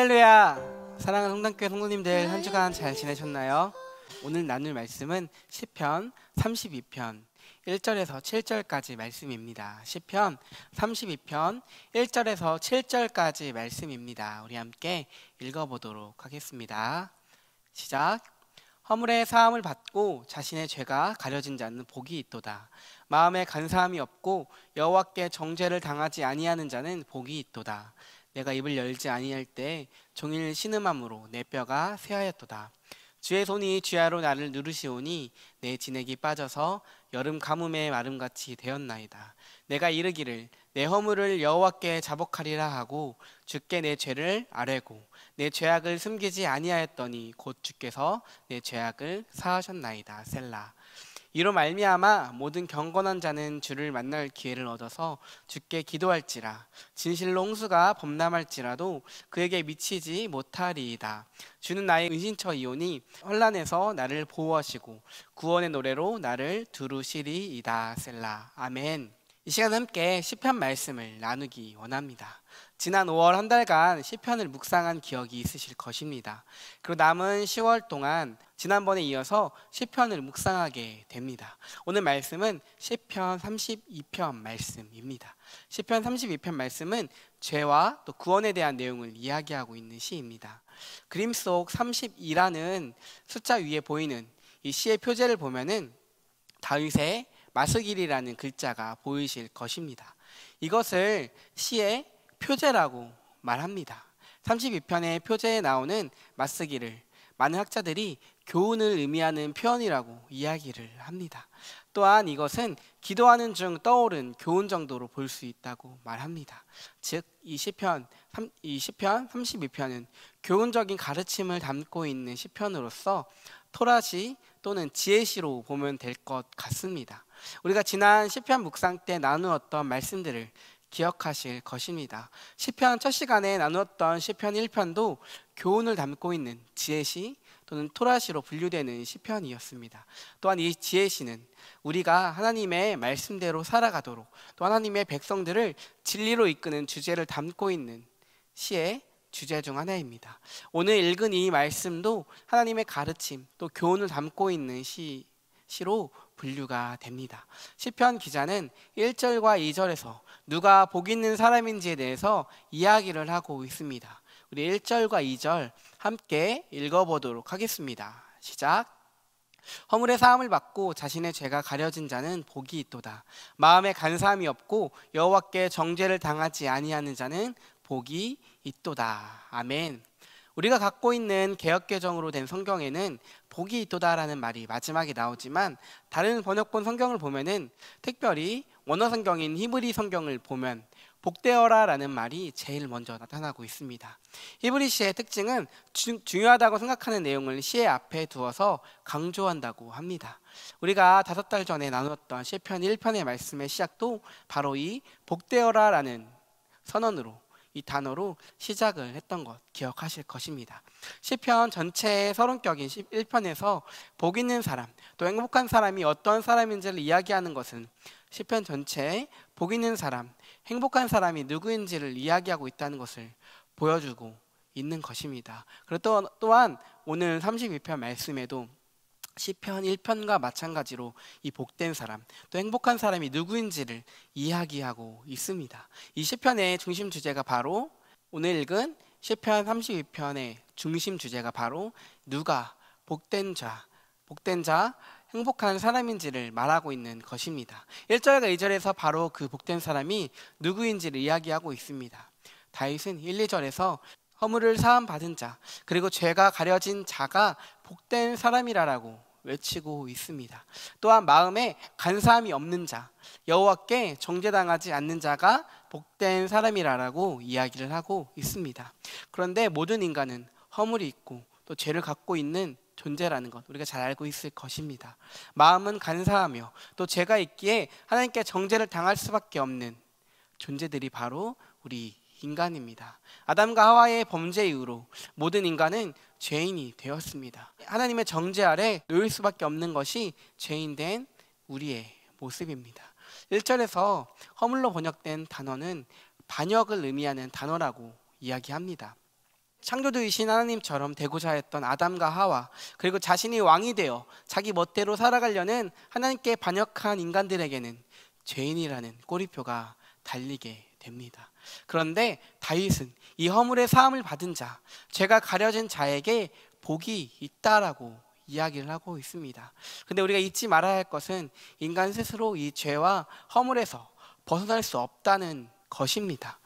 할렐루야! 사랑하는 성당교회 성도님들, 한 주간 잘 지내셨나요? 오늘 나눌 말씀은 시편 32편 1절에서 7절까지 말씀입니다. 시편 32편 1절에서 7절까지 말씀입니다. 우리 함께 읽어보도록 하겠습니다. 시작! 허물의 사함을 받고 자신의 죄가 가려진 자는 복이 있도다. 마음에 간사함이 없고 여호와께 정죄를 당하지 아니하는 자는 복이 있도다. 내가 입을 열지 아니할 때 종일 신음함으로 내 뼈가 쇠하였도다. 주의 손이 주야로 나를 누르시오니 내 진액이 빠져서 여름 가뭄의 마름같이 되었나이다. 내가 이르기를 내 허물을 여호와께 자복하리라 하고 주께 내 죄를 아뢰고 내 죄악을 숨기지 아니하였더니 곧 주께서 내 죄악을 사하셨나이다. 셀라. 이로 말미암아 모든 경건한 자는 주를 만날 기회를 얻어서 주께 기도할지라. 진실로 홍수가 범람할지라도 그에게 미치지 못하리이다. 주는 나의 은신처이오니 혼란에서 나를 보호하시고 구원의 노래로 나를 두루시리이다. 셀라. 아멘. 이 시간 함께 시편 말씀을 나누기 원합니다. 지난 5월 한 달간 시편을 묵상한 기억이 있으실 것입니다. 그리고 남은 10월 동안 지난번에 이어서 시편을 묵상하게 됩니다. 오늘 말씀은 시편 32편 말씀입니다. 시편 32편 말씀은 죄와 또 구원에 대한 내용을 이야기하고 있는 시입니다. 그림 속 32라는 숫자 위에 보이는 이 시의 표제를 보면은 다윗의 마스길이라는 글자가 보이실 것입니다. 이것을 시의 표제라고 말합니다. 32편의 표제에 나오는 마스길을 많은 학자들이 교훈을 의미하는 표현이라고 이야기를 합니다. 또한 이것은 기도하는 중 떠오른 교훈 정도로 볼 수 있다고 말합니다. 즉, 이 시편 32편은 교훈적인 가르침을 담고 있는 시편으로서 토라시 또는 지혜시로 보면 될 것 같습니다. 우리가 지난 시편 묵상 때 나누었던 말씀들을 기억하실 것입니다. 시편 첫 시간에 나누었던 시편 1편도 교훈을 담고 있는 지혜시 또는 토라시로 분류되는 시편이었습니다. 또한 이 지혜시는 우리가 하나님의 말씀대로 살아가도록 또 하나님의 백성들을 진리로 이끄는 주제를 담고 있는 시의 주제 중 하나입니다. 오늘 읽은 이 말씀도 하나님의 가르침 또 교훈을 담고 있는 시로 분류가 됩니다. 시편 기자는 1절과 2절에서 누가 복 있는 사람인지에 대해서 이야기를 하고 있습니다. 우리 1절과 2절 함께 읽어보도록 하겠습니다. 시작! 허물의 사함을 받고 자신의 죄가 가려진 자는 복이 있도다. 마음에 간사함이 없고 여호와께 정죄를 당하지 아니하는 자는 복이 있도다. 아멘. 우리가 갖고 있는 개역개정으로 된 성경에는 복이 있도다라는 말이 마지막에 나오지만 다른 번역본 성경을 보면은 특별히 원어 성경인 히브리 성경을 보면 복되어라라는 말이 제일 먼저 나타나고 있습니다. 히브리 시의 특징은 중요하다고 생각하는 내용을 시의 앞에 두어서 강조한다고 합니다. 우리가 5달 전에 나누었던 시편 1편의 말씀의 시작도 바로 이 복되어라라는 선언으로 이 단어로 시작을 했던 것 기억하실 것입니다. 시편 전체의 서론격인 1편에서 복 있는 사람 또 행복한 사람이 어떤 사람인지를 이야기하는 것은 시편 전체에 복 있는 사람, 행복한 사람이 누구인지를 이야기하고 있다는 것을 보여주고 있는 것입니다. 그리고 또한 오늘 32편 말씀에도 시편 1편과 마찬가지로 이 복된 사람 또 행복한 사람이 누구인지를 이야기하고 있습니다. 이 시편의 중심 주제가 바로 오늘 읽은 시편 32편의 중심 주제가 바로 누가 복된 자, 행복한 사람인지를 말하고 있는 것입니다. 1절과 2절에서 바로 그 복된 사람이 누구인지를 이야기하고 있습니다. 다윗은 1, 2절에서 허물을 사함 받은 자 그리고 죄가 가려진 자가 복된 사람이라고 외치고 있습니다. 또한 마음에 간사함이 없는 자 여호와께 정죄당하지 않는 자가 복된 사람이라고 이야기를 하고 있습니다. 그런데 모든 인간은 허물이 있고 또 죄를 갖고 있는 존재라는 것 우리가 잘 알고 있을 것입니다. 마음은 간사하며 또 죄가 있기에 하나님께 정죄를 당할 수밖에 없는 존재들이 바로 우리 인간입니다. 아담과 하와의 범죄 이후로 모든 인간은 죄인이 되었습니다. 하나님의 정죄 아래 놓일 수밖에 없는 것이 죄인 된 우리의 모습입니다. 1절에서 허물로 번역된 단어는 반역을 의미하는 단어라고 이야기합니다. 창조주이신 하나님처럼 되고자 했던 아담과 하와, 그리고 자신이 왕이 되어 자기 멋대로 살아가려는 하나님께 반역한 인간들에게는 죄인이라는 꼬리표가 달리게 됩니다. 그런데 다윗은 이 허물의 사함을 받은 자, 죄가 가려진 자에게 복이 있다라고 이야기를 하고 있습니다. 근데 우리가 잊지 말아야 할 것은 인간 스스로 이 죄와 허물에서 벗어날 수 없다는 것입니다.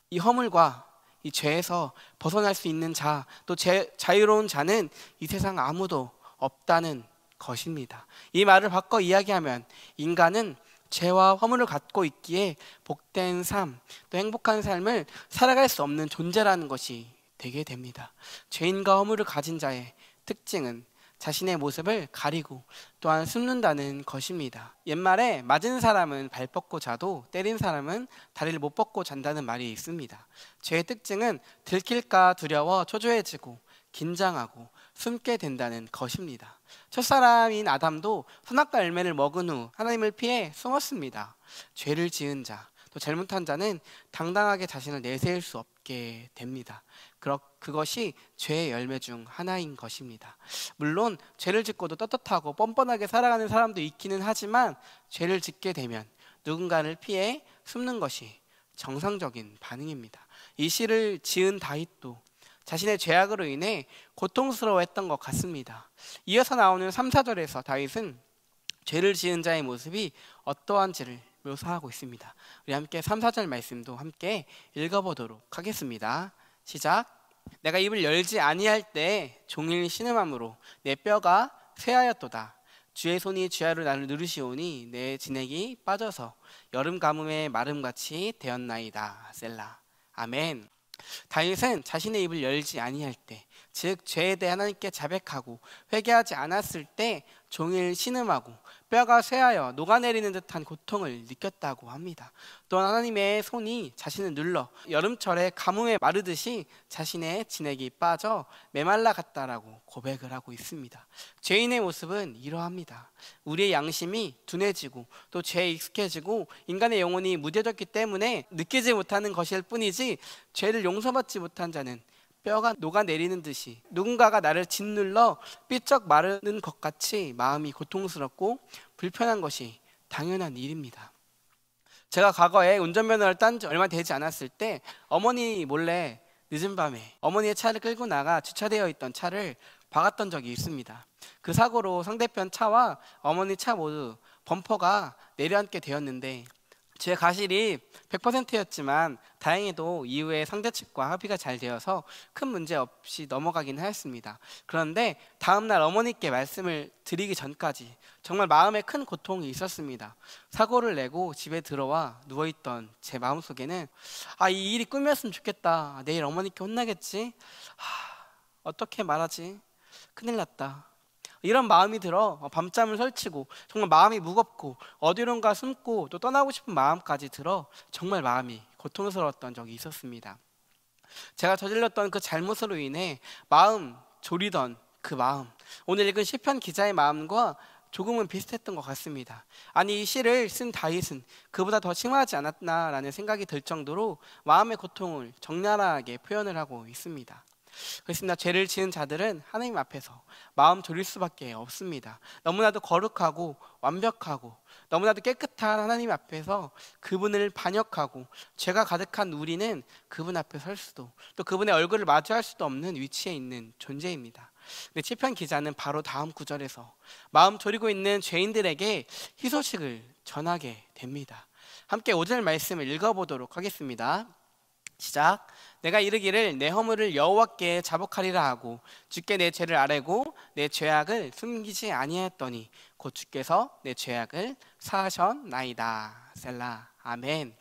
이 허물과 이 죄에서 벗어날 수 있는 자, 또 자유로운 자는 이 세상 아무도 없다는 것입니다. 이 말을 바꿔 이야기하면 인간은 죄와 허물을 갖고 있기에 복된 삶, 또 행복한 삶을 살아갈 수 없는 존재라는 것이 되게 됩니다. 죄인과 허물을 가진 자의 특징은 자신의 모습을 가리고 또한 숨는다는 것입니다. 옛말에 맞은 사람은 발 뻗고 자도 때린 사람은 다리를 못 뻗고 잔다는 말이 있습니다. 죄의 특징은 들킬까 두려워 초조해지고 긴장하고 숨게 된다는 것입니다. 첫사람인 아담도 선악과 열매를 먹은 후 하나님을 피해 숨었습니다. 죄를 지은 자, 또 잘못한 자는 당당하게 자신을 내세울 수 없게 됩니다. 그것이 죄의 열매 중 하나인 것입니다. 물론 죄를 짓고도 떳떳하고 뻔뻔하게 살아가는 사람도 있기는 하지만 죄를 짓게 되면 누군가를 피해 숨는 것이 정상적인 반응입니다. 이 시를 지은 다윗도 자신의 죄악으로 인해 고통스러워했던 것 같습니다. 이어서 나오는 3, 4절에서 다윗은 죄를 지은 자의 모습이 어떠한지를 묘사하고 있습니다. 우리 함께 3, 4절 말씀도 함께 읽어보도록 하겠습니다. 시작. 내가 입을 열지 아니할 때 종일 신음함으로 내 뼈가 쇠하였도다. 주의 손이 주야로 나를 누르시오니 내 진액이 빠져서 여름 가뭄의 마름같이 되었나이다. 셀라. 아멘. 다윗은 자신의 입을 열지 아니할 때, 즉 죄에 대해 하나님께 자백하고 회개하지 않았을 때 종일 신음하고 뼈가 쇠하여 녹아내리는 듯한 고통을 느꼈다고 합니다. 또한 하나님의 손이 자신을 눌러 여름철에 가뭄에 마르듯이 자신의 진액이 빠져 메말라 갔다라고 고백을 하고 있습니다. 죄인의 모습은 이러합니다. 우리의 양심이 둔해지고 또 죄에 익숙해지고 인간의 영혼이 무뎌졌기 때문에 느끼지 못하는 것일 뿐이지, 죄를 용서받지 못한 자는 뼈가 녹아내리는 듯이 누군가가 나를 짓눌러 삐쩍 마르는 것 같이 마음이 고통스럽고 불편한 것이 당연한 일입니다. 제가 과거에 운전면허를 딴 지 얼마 되지 않았을 때 어머니 몰래 늦은 밤에 어머니의 차를 끌고 나가 주차되어 있던 차를 박았던 적이 있습니다. 그 사고로 상대편 차와 어머니 차 모두 범퍼가 내려앉게 되었는데, 제 가실이 100%였지만 다행히도 이후에 상대 측과 합의가 잘 되어서 큰 문제 없이 넘어가긴 하였습니다. 그런데 다음날 어머니께 말씀을 드리기 전까지 정말 마음에 큰 고통이 있었습니다. 사고를 내고 집에 들어와 누워있던 제 마음속에는 이 일이 꿈이었으면 좋겠다. 내일 어머니께 혼나겠지? 어떻게 말하지? 큰일 났다. 이런 마음이 들어 밤잠을 설치고 정말 마음이 무겁고 어디론가 숨고 또 떠나고 싶은 마음까지 들어 정말 마음이 고통스러웠던 적이 있었습니다. 제가 저질렀던 그 잘못으로 인해 마음 졸이던 그 마음, 오늘 읽은 시편 기자의 마음과 조금은 비슷했던 것 같습니다. 아니, 이 시를 쓴 다윗은 그보다 더 심하지 않았나라는 생각이 들 정도로 마음의 고통을 적나라하게 표현을 하고 있습니다. 그렇습니다. 죄를 지은 자들은 하나님 앞에서 마음 졸일 수밖에 없습니다. 너무나도 거룩하고 완벽하고 너무나도 깨끗한 하나님 앞에서 그분을 반역하고 죄가 가득한 우리는 그분 앞에 설 수도, 또 그분의 얼굴을 마주할 수도 없는 위치에 있는 존재입니다. 근데 시편 기자는 바로 다음 구절에서 마음 졸이고 있는 죄인들에게 희소식을 전하게 됩니다. 함께 5절 말씀을 읽어보도록 하겠습니다. 시작. 내가 이르기를 내 허물을 여호와께 자복하리라 하고 주께 내 죄를 아뢰고 내 죄악을 숨기지 아니하였더니 곧 주께서 내 죄악을 사하셨나이다. 셀라. 아멘.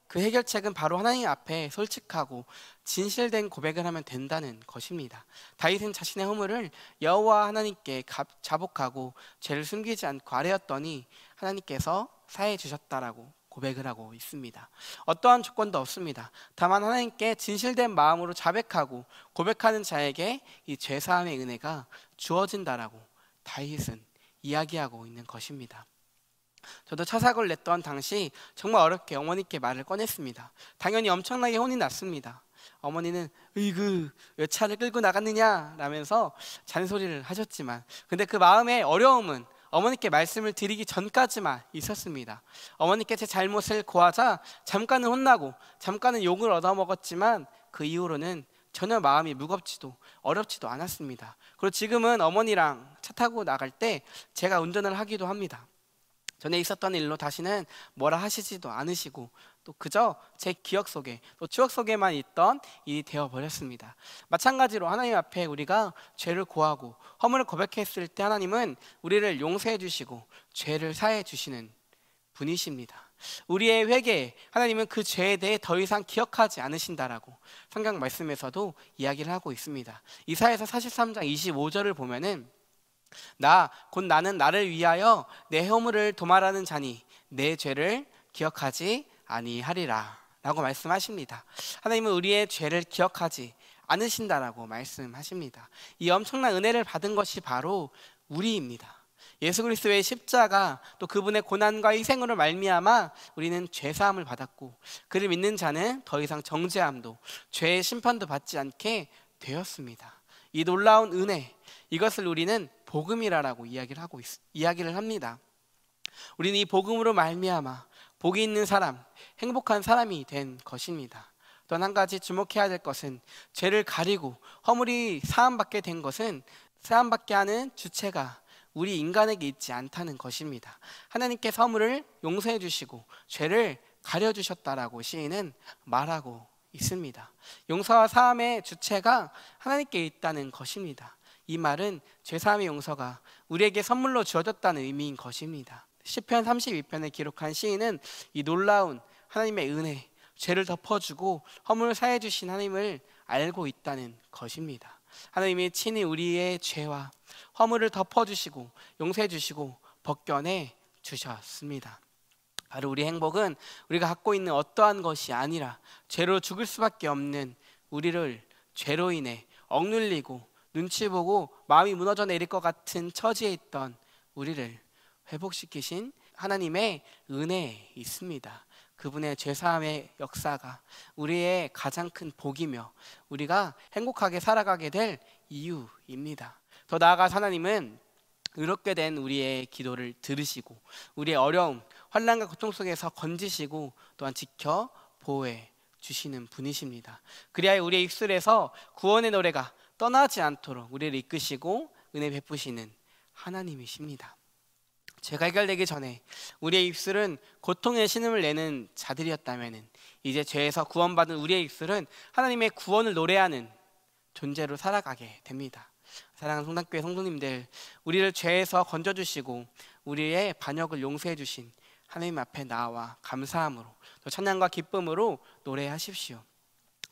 그 해결책은 바로 하나님 앞에 솔직하고 진실된 고백을 하면 된다는 것입니다. 다윗은 자신의 허물을 여호와 하나님께 자복하고 죄를 숨기지 않고 아뢰었더니 하나님께서 사해 주셨다라고 고백을 하고 있습니다. 어떠한 조건도 없습니다. 다만 하나님께 진실된 마음으로 자백하고 고백하는 자에게 이 죄사함의 은혜가 주어진다라고 다윗은 이야기하고 있는 것입니다. 저도 차 사고를 냈던 당시 정말 어렵게 어머니께 말을 꺼냈습니다. 당연히 엄청나게 혼이 났습니다. 어머니는 으이그 왜 차를 끌고 나갔느냐 라면서 잔소리를 하셨지만, 근데 그 마음의 어려움은 어머니께 말씀을 드리기 전까지만 있었습니다. 어머니께 제 잘못을 고하자 잠깐은 혼나고 잠깐은 욕을 얻어먹었지만 그 이후로는 전혀 마음이 무겁지도 어렵지도 않았습니다. 그리고 지금은 어머니랑 차 타고 나갈 때 제가 운전을 하기도 합니다. 전에 있었던 일로 다시는 뭐라 하시지도 않으시고, 또 그저 제 기억 속에, 또 추억 속에만 있던 일이 되어버렸습니다. 마찬가지로 하나님 앞에 우리가 죄를 고하고 허물을 고백했을 때 하나님은 우리를 용서해 주시고 죄를 사해 주시는 분이십니다. 우리의 회개에 하나님은 그 죄에 대해 더 이상 기억하지 않으신다라고 성경 말씀에서도 이야기를 하고 있습니다. 이사야서 43장 25절을 보면은 곧 나는 나를 위하여 내 허물을 도말하는 자니 내 죄를 기억하지 아니하리라 라고 말씀하십니다. 하나님은 우리의 죄를 기억하지 않으신다라고 말씀하십니다. 이 엄청난 은혜를 받은 것이 바로 우리입니다. 예수 그리스도의 십자가, 또 그분의 고난과 희생으로 말미암아 우리는 죄사함을 받았고, 그를 믿는 자는 더 이상 정죄함도 죄의 심판도 받지 않게 되었습니다. 이 놀라운 은혜, 이것을 우리는 복음이라고 이야기를 합니다. 우리는 이 복음으로 말미암아 복이 있는 사람, 행복한 사람이 된 것입니다. 또 한 가지 주목해야 될 것은, 죄를 가리고 허물이 사함받게 된 것은 사함받게 하는 주체가 우리 인간에게 있지 않다는 것입니다. 하나님께서 허물을 용서해 주시고 죄를 가려주셨다라고 시인은 말하고 있습니다. 용서와 사함의 주체가 하나님께 있다는 것입니다. 이 말은 죄사함의 용서가 우리에게 선물로 주어졌다는 의미인 것입니다. 시편 32편에 기록한 시인은 이 놀라운 하나님의 은혜, 죄를 덮어주고 허물을 사해 주신 하나님을 알고 있다는 것입니다. 하나님이 친히 우리의 죄와 허물을 덮어주시고 용서해 주시고 벗겨내 주셨습니다. 바로 우리 행복은 우리가 갖고 있는 어떠한 것이 아니라 죄로 죽을 수밖에 없는 우리를 죄로 인해 억눌리고 눈치 보고 마음이 무너져 내릴 것 같은 처지에 있던 우리를 회복시키신 하나님의 은혜에 있습니다. 그분의 죄사함의 역사가 우리의 가장 큰 복이며 우리가 행복하게 살아가게 될 이유입니다. 더 나아가서 하나님은 의롭게 된 우리의 기도를 들으시고 우리의 어려움, 환난과 고통 속에서 건지시고 또한 지켜 보호해 주시는 분이십니다. 그리하여 우리의 입술에서 구원의 노래가 떠나지 않도록 우리를 이끄시고 은혜 베푸시는 하나님이십니다. 죄가 해결되기 전에 우리의 입술은 고통의 신음을 내는 자들이었다면, 이제 죄에서 구원받은 우리의 입술은 하나님의 구원을 노래하는 존재로 살아가게 됩니다. 사랑하는 성당교회 성도님들, 우리를 죄에서 건져주시고 우리의 반역을 용서해 주신 하나님 앞에 나와 감사함으로 또 찬양과 기쁨으로 노래하십시오.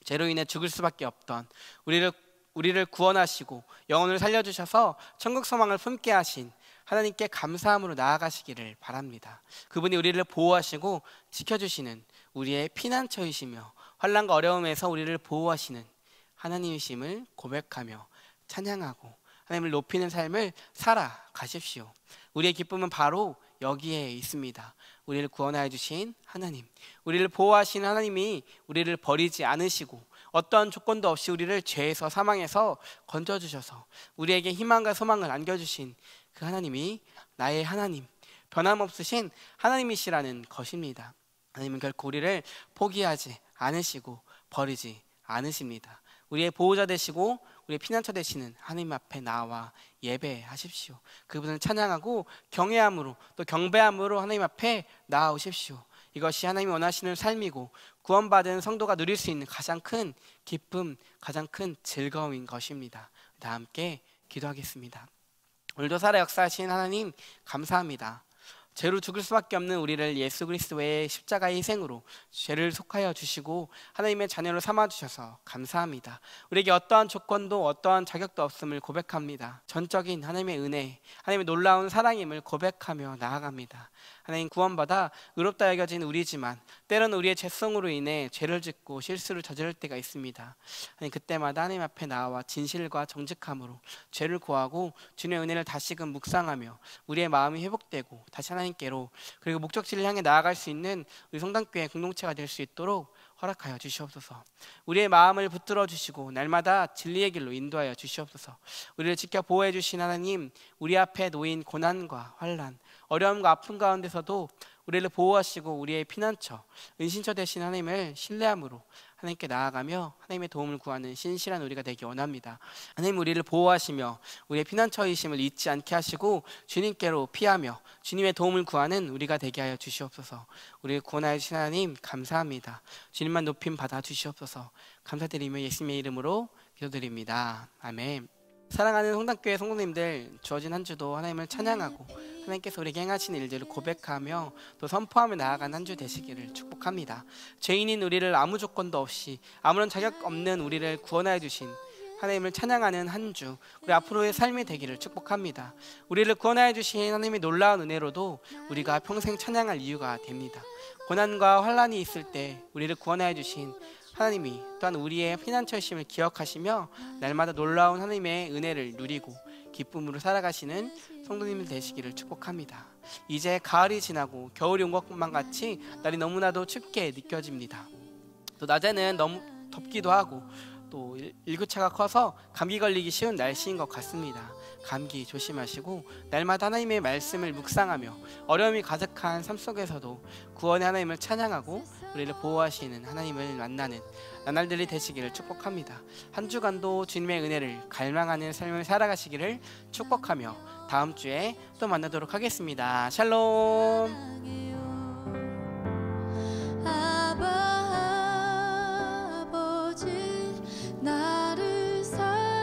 죄로 인해 죽을 수밖에 없던 우리를 구원하시고 영혼을 살려주셔서 천국 소망을 품게 하신 하나님께 감사함으로 나아가시기를 바랍니다. 그분이 우리를 보호하시고 지켜주시는 우리의 피난처이시며 환난과 어려움에서 우리를 보호하시는 하나님이심을 고백하며 찬양하고 하나님을 높이는 삶을 살아가십시오. 우리의 기쁨은 바로 여기에 있습니다. 우리를 구원하여 주신 하나님, 우리를 보호하시는 하나님이 우리를 버리지 않으시고 어떠한 조건도 없이 우리를 죄에서 사망에서 건져주셔서 우리에게 희망과 소망을 안겨주신 그 하나님이 나의 하나님, 변함없으신 하나님이시라는 것입니다. 하나님은 결코 우리를 포기하지 않으시고 버리지 않으십니다. 우리의 보호자 되시고 우리의 피난처 되시는 하나님 앞에 나와 예배하십시오. 그분을 찬양하고 경외함으로 또 경배함으로 하나님 앞에 나아오십시오. 이것이 하나님이 원하시는 삶이고 구원받은 성도가 누릴 수 있는 가장 큰 기쁨, 가장 큰 즐거움인 것입니다. 다 함께 기도하겠습니다. 오늘도 살아 역사하신 하나님 감사합니다. 죄로 죽을 수밖에 없는 우리를 예수 그리스도의 십자가의 희생으로 죄를 속하여 주시고 하나님의 자녀로 삼아주셔서 감사합니다. 우리에게 어떠한 조건도 어떠한 자격도 없음을 고백합니다. 전적인 하나님의 은혜, 하나님의 놀라운 사랑임을 고백하며 나아갑니다. 하나님, 구원받아 의롭다 여겨진 우리지만 때로는 우리의 죄성으로 인해 죄를 짓고 실수를 저지를 때가 있습니다. 하나님, 그때마다 하나님 앞에 나와 진실과 정직함으로 죄를 고하고 주님의 은혜를 다시금 묵상하며 우리의 마음이 회복되고 다시 하나님께로 그리고 목적지를 향해 나아갈 수 있는 우리 성당교회 공동체가 될 수 있도록 허락하여 주시옵소서. 우리의 마음을 붙들어 주시고 날마다 진리의 길로 인도하여 주시옵소서. 우리를 지켜 보호해 주신 하나님, 우리 앞에 놓인 고난과 환난, 어려움과 아픔 가운데서도 우리를 보호하시고 우리의 피난처, 은신처 되신 하나님을 신뢰함으로 하나님께 나아가며 하나님의 도움을 구하는 신실한 우리가 되기 원합니다. 하나님, 우리를 보호하시며 우리의 피난처이심을 잊지 않게 하시고 주님께로 피하며 주님의 도움을 구하는 우리가 되게 하여 주시옵소서. 우리를 구원하여 주신 하나님 감사합니다. 주님만 높임 받아 주시옵소서. 감사드리며 예수님의 이름으로 기도드립니다. 아멘. 사랑하는 성당교회 성도님들, 주어진 한 주도 하나님을 찬양하고 하나님께서 우리에게 행하신 일들을 고백하며 또 선포하며 나아간 한 주 되시기를 축복합니다. 죄인인 우리를 아무 조건도 없이 아무런 자격 없는 우리를 구원하여 주신 하나님을 찬양하는 한 주, 우리 앞으로의 삶이 되기를 축복합니다. 우리를 구원하여 주신 하나님의 놀라운 은혜로도 우리가 평생 찬양할 이유가 됩니다. 고난과 환난이 있을 때 우리를 구원하여 주신 하나님이 또한 우리의 피난처이심을 기억하시며 날마다 놀라운 하나님의 은혜를 누리고 기쁨으로 살아가시는 성도님들 되시기를 축복합니다. 이제 가을이 지나고 겨울이 온 것만 같이 날이 너무나도 춥게 느껴집니다. 또 낮에는 너무 덥기도 하고 또 일교차가 커서 감기 걸리기 쉬운 날씨인 것 같습니다. 감기 조심하시고 날마다 하나님의 말씀을 묵상하며 어려움이 가득한 삶 속에서도 구원의 하나님을 찬양하고 우리를 보호하시는 하나님을 만나는 나날들이 되시기를 축복합니다. 한 주간도 주님의 은혜를 갈망하는 삶을 살아가시기를 축복하며 다음 주에 또 만나도록 하겠습니다. 샬롬. 나를 사랑하시니